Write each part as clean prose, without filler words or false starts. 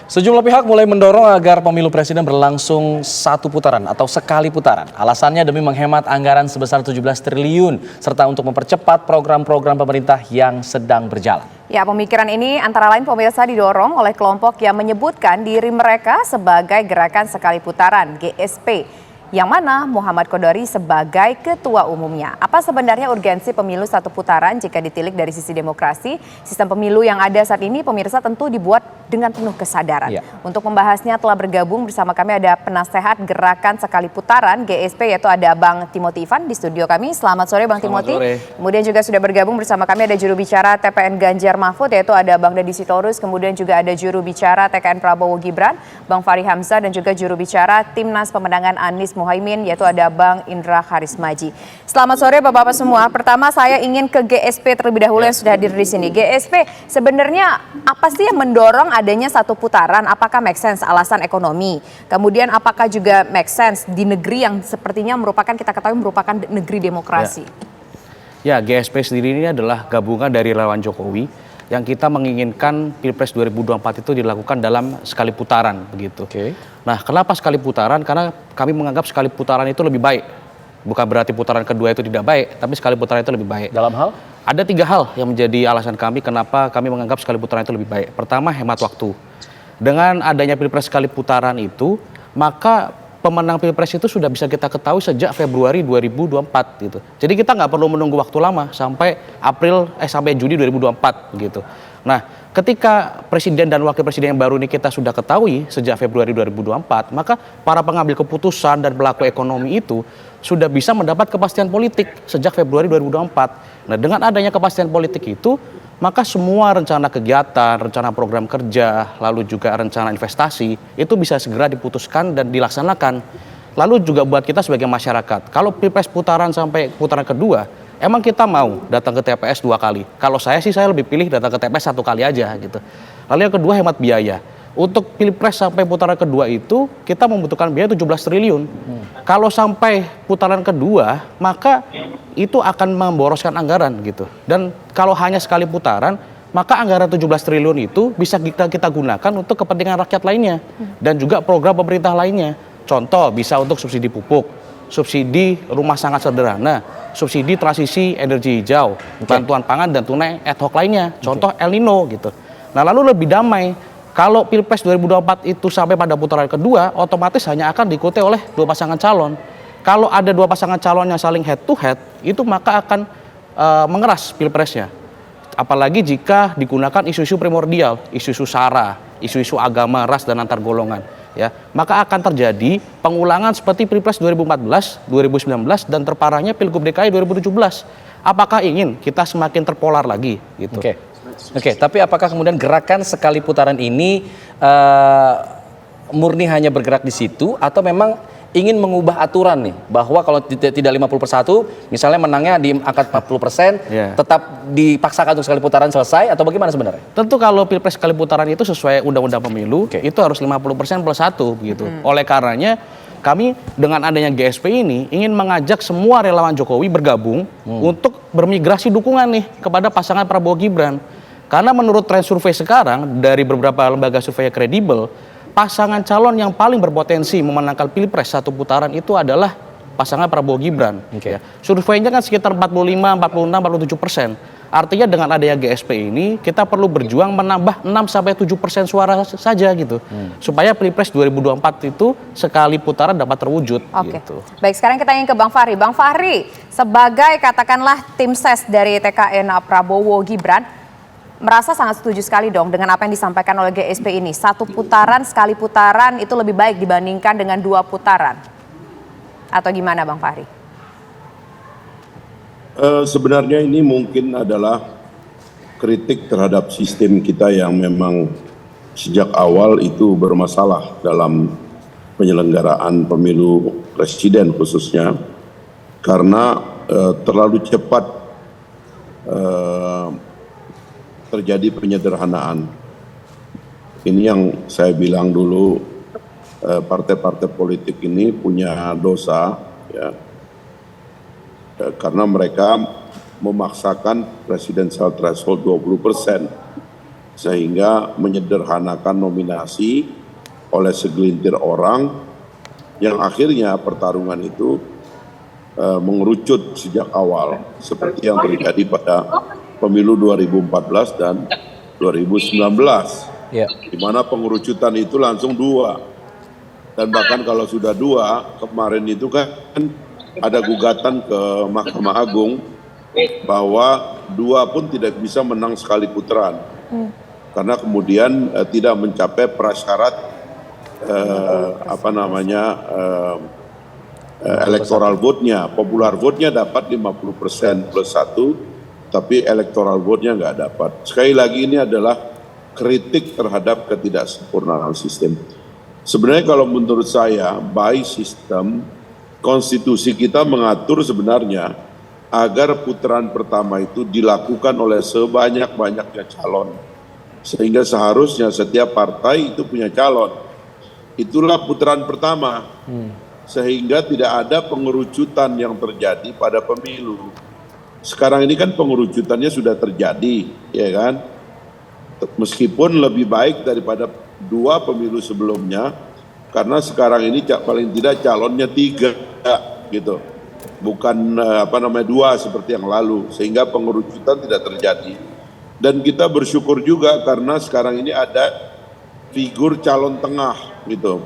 Sejumlah pihak mulai mendorong agar pemilu presiden berlangsung satu putaran atau sekali putaran. Alasannya demi menghemat anggaran sebesar 17 triliun serta untuk mempercepat program-program pemerintah yang sedang berjalan. Ya, pemikiran ini antara lain pemirsa didorong oleh kelompok yang menyebutkan diri mereka sebagai Gerakan Sekali Putaran (GSP). Yang mana Muhammad Kodari sebagai ketua umumnya. Apa sebenarnya urgensi pemilu satu putaran jika ditilik dari sisi demokrasi? Sistem pemilu yang ada saat ini pemirsa tentu dibuat dengan penuh kesadaran. Ya. Untuk membahasnya telah bergabung bersama kami ada penasehat Gerakan Sekali Putaran GSP yaitu ada Bang Timothy Ivan di studio kami. Selamat sore Bang Timothy. Kemudian juga sudah bergabung bersama kami ada juru bicara TPN Ganjar Mahfud yaitu ada Bang Deddy Sitorus. Kemudian juga ada juru bicara TKN Prabowo Gibran Bang Fahri Hamzah dan juga juru bicara Timnas Pemenangan Anies Muhaimin yaitu ada Bang Indra Harismaji. Selamat sore Bapak-Bapak semua. Pertama saya ingin ke GSP terlebih dahulu yang sudah hadir di sini. GSP sebenarnya apa sih yang mendorong adanya satu putaran? Apakah make sense alasan ekonomi? Kemudian apakah juga make sense di negeri yang sepertinya kita ketahui merupakan negeri demokrasi? Ya, GSP sendiri ini adalah gabungan dari relawan Jokowi yang kita menginginkan Pilpres 2024 itu dilakukan dalam sekali putaran begitu. Nah, kenapa sekali putaran? Karena kami menganggap sekali putaran itu lebih baik. Bukan berarti putaran kedua itu tidak baik, tapi sekali putaran itu lebih baik. Dalam hal? Ada 3 hal yang menjadi alasan kami kenapa kami menganggap sekali putaran itu lebih baik. Pertama, hemat waktu. Dengan adanya Pilpres sekali putaran itu, maka pemenang Pilpres itu sudah bisa kita ketahui sejak Februari 2024 gitu. Jadi kita nggak perlu menunggu waktu lama sampai Juni 2024 gitu. Nah, ketika presiden dan wakil presiden yang baru ini kita sudah ketahui sejak Februari 2024, maka para pengambil keputusan dan pelaku ekonomi itu sudah bisa mendapat kepastian politik sejak Februari 2024. Nah, dengan adanya kepastian politik itu, maka semua rencana kegiatan, rencana program kerja, lalu juga rencana investasi itu bisa segera diputuskan dan dilaksanakan. Lalu juga buat kita sebagai masyarakat, kalau Pilpres putaran sampai putaran kedua, emang kita mau datang ke TPS 2 kali? Kalau saya sih saya lebih pilih datang ke TPS 1 kali aja gitu. Lalu yang kedua hemat biaya. Untuk Pilpres sampai putaran kedua itu kita membutuhkan biaya 17 triliun. Kalau sampai putaran kedua, maka itu akan memboroskan anggaran gitu. Dan kalau hanya sekali putaran, maka anggaran 17 triliun itu bisa kita gunakan untuk kepentingan rakyat lainnya dan juga program pemerintah lainnya. Contoh bisa untuk subsidi pupuk, subsidi rumah sangat sederhana, subsidi transisi energi hijau, bantuan pangan dan tunai ad hoc lainnya. Contoh El Nino gitu. Nah, lalu lebih damai. Kalau Pilpres 2024 itu sampai pada putaran kedua, otomatis hanya akan diikuti oleh 2 pasangan calon. Kalau ada 2 pasangan calon yang saling head to head, itu maka akan mengeras Pilpresnya. Apalagi jika digunakan isu-isu primordial, isu-isu SARA, isu-isu agama, ras dan antar golongan. Ya, maka akan terjadi pengulangan seperti Pilpres 2014, 2019 dan terparahnya Pilgub DKI 2017. Apakah ingin kita semakin terpolar lagi gitu? Oke, tapi apakah kemudian gerakan sekali putaran ini murni hanya bergerak di situ atau memang ingin mengubah aturan nih bahwa kalau tidak 50/1 misalnya menangnya di angka 40% tetap dipaksakan untuk sekali putaran selesai atau bagaimana sebenarnya? Tentu kalau Pilpres sekali putaran itu sesuai Undang-Undang Pemilu itu harus 50% plus 1 begitu. Oleh karenanya kami dengan adanya GSP ini ingin mengajak semua relawan Jokowi bergabung untuk bermigrasi dukungan nih kepada pasangan Prabowo Gibran. Karena menurut tren survei sekarang dari beberapa lembaga survei kredibel, pasangan calon yang paling berpotensi memenangkan Pilpres satu putaran itu adalah pasangan Prabowo Gibran. Ya. Surveinya kan sekitar 45, 46, 47%. Artinya dengan adanya GSP ini kita perlu berjuang menambah 6-7% suara saja gitu. Supaya Pilpres 2024 itu sekali putaran dapat terwujud. Gitu. Baik, sekarang kita ingin ke Bang Fahri. Bang Fahri, sebagai katakanlah tim ses dari TKN Prabowo Gibran, merasa sangat setuju sekali dong dengan apa yang disampaikan oleh GSP ini. Satu putaran, sekali putaran itu lebih baik dibandingkan dengan 2 putaran. Atau gimana Bang Fahri? Sebenarnya ini mungkin adalah kritik terhadap sistem kita yang memang sejak awal itu bermasalah dalam penyelenggaraan pemilu presiden khususnya. Karena terlalu cepat terjadi penyederhanaan. Ini yang saya bilang dulu, partai-partai politik ini punya dosa, ya, karena mereka memaksakan presidensial threshold 20%. sehingga menyederhanakan nominasi oleh segelintir orang yang akhirnya pertarungan itu mengerucut sejak awal seperti yang terjadi pada pemilu 2014 dan 2019, di mana pengerucutan itu langsung 2, dan bahkan kalau sudah 2, kemarin itu kan ada gugatan ke Mahkamah Agung bahwa 2 pun tidak bisa menang sekali putaran karena kemudian tidak mencapai prasyarat electoral vote-nya. Popular vote-nya dapat 50% plus 1, tapi electoral vote-nya nggak dapat. Sekali lagi ini adalah kritik terhadap ketidaksempurnaan sistem. Sebenarnya kalau menurut saya, by system, konstitusi kita mengatur sebenarnya agar putaran pertama itu dilakukan oleh sebanyak-banyaknya calon. Sehingga seharusnya setiap partai itu punya calon. Itulah putaran pertama. Sehingga tidak ada pengerucutan yang terjadi pada pemilu. Sekarang ini kan pengerucutannya sudah terjadi, ya kan? Meskipun lebih baik daripada 2 pemilu sebelumnya, karena sekarang ini paling tidak calonnya 3, gitu. Bukan 2 seperti yang lalu, sehingga pengerucutan tidak terjadi. Dan kita bersyukur juga karena sekarang ini ada figur calon tengah, gitu.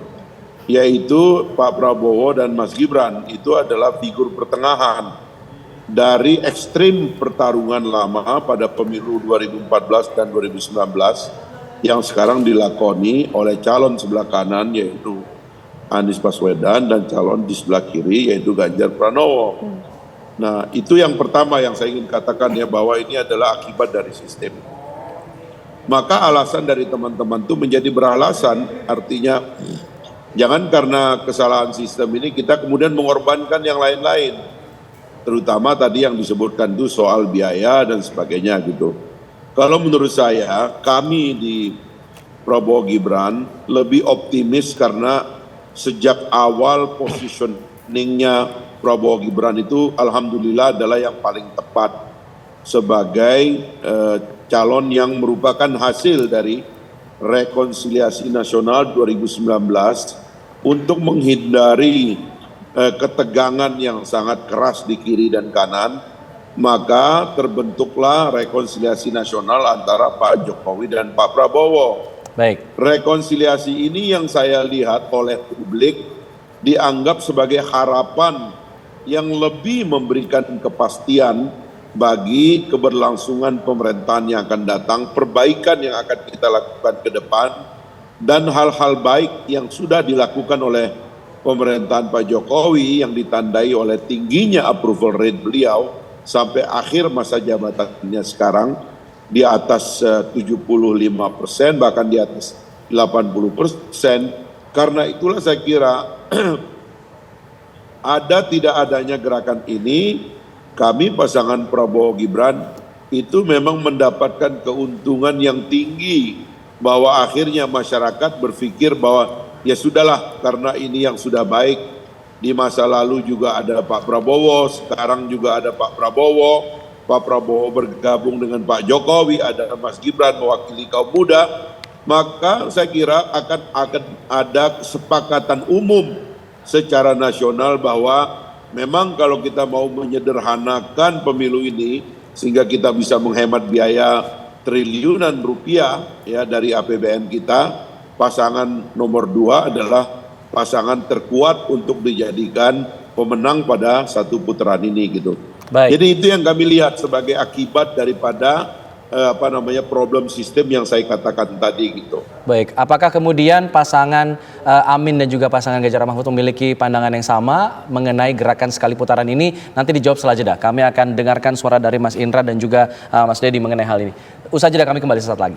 Yaitu Pak Prabowo dan Mas Gibran. Itu adalah figur pertengahan dari ekstrim pertarungan lama pada pemilu 2014 dan 2019 yang sekarang dilakoni oleh calon sebelah kanan yaitu Anies Baswedan dan calon di sebelah kiri yaitu Ganjar Pranowo. Nah, itu yang pertama yang saya ingin katakan ya, bahwa ini adalah akibat dari sistem. Maka alasan dari teman-teman itu menjadi beralasan, artinya jangan karena kesalahan sistem ini kita kemudian mengorbankan yang lain-lain. Terutama tadi yang disebutkan itu soal biaya dan sebagainya gitu. Kalau menurut saya, kami di Prabowo Gibran lebih optimis karena sejak awal positioningnya Prabowo Gibran itu alhamdulillah adalah yang paling tepat sebagai calon yang merupakan hasil dari rekonsiliasi nasional 2019 untuk menghindari ketegangan yang sangat keras di kiri dan kanan, maka terbentuklah rekonsiliasi nasional antara Pak Jokowi dan Pak Prabowo. Baik. Rekonsiliasi ini yang saya lihat oleh publik dianggap sebagai harapan yang lebih memberikan kepastian bagi keberlangsungan pemerintahan yang akan datang, perbaikan yang akan kita lakukan ke depan, dan hal-hal baik yang sudah dilakukan oleh pemerintahan Pak Jokowi yang ditandai oleh tingginya approval rate beliau sampai akhir masa jabatannya sekarang di atas 75%, bahkan di atas 80%. Karena itulah saya kira ada tidak adanya gerakan ini, kami pasangan Prabowo Gibran itu memang mendapatkan keuntungan yang tinggi, bahwa akhirnya masyarakat berpikir bahwa ya sudahlah, karena ini yang sudah baik. Di masa lalu juga ada Pak Prabowo, sekarang juga ada Pak Prabowo. Pak Prabowo bergabung dengan Pak Jokowi, ada Mas Gibran mewakili kaum muda. Maka saya kira akan ada kesepakatan umum secara nasional bahwa memang kalau kita mau menyederhanakan pemilu ini sehingga kita bisa menghemat biaya triliunan rupiah ya dari APBN kita, pasangan nomor 2 adalah pasangan terkuat untuk dijadikan pemenang pada satu putaran ini gitu. Baik. Jadi itu yang kami lihat sebagai akibat daripada problem sistem yang saya katakan tadi gitu. Baik, apakah kemudian pasangan Amin dan juga pasangan Ganjar Mahfud memiliki pandangan yang sama mengenai gerakan sekali putaran ini? Nanti dijawab setelah jeda. Kami akan dengarkan suara dari Mas Indra dan juga Mas Dedi mengenai hal ini. Usai jeda kami kembali sesaat lagi.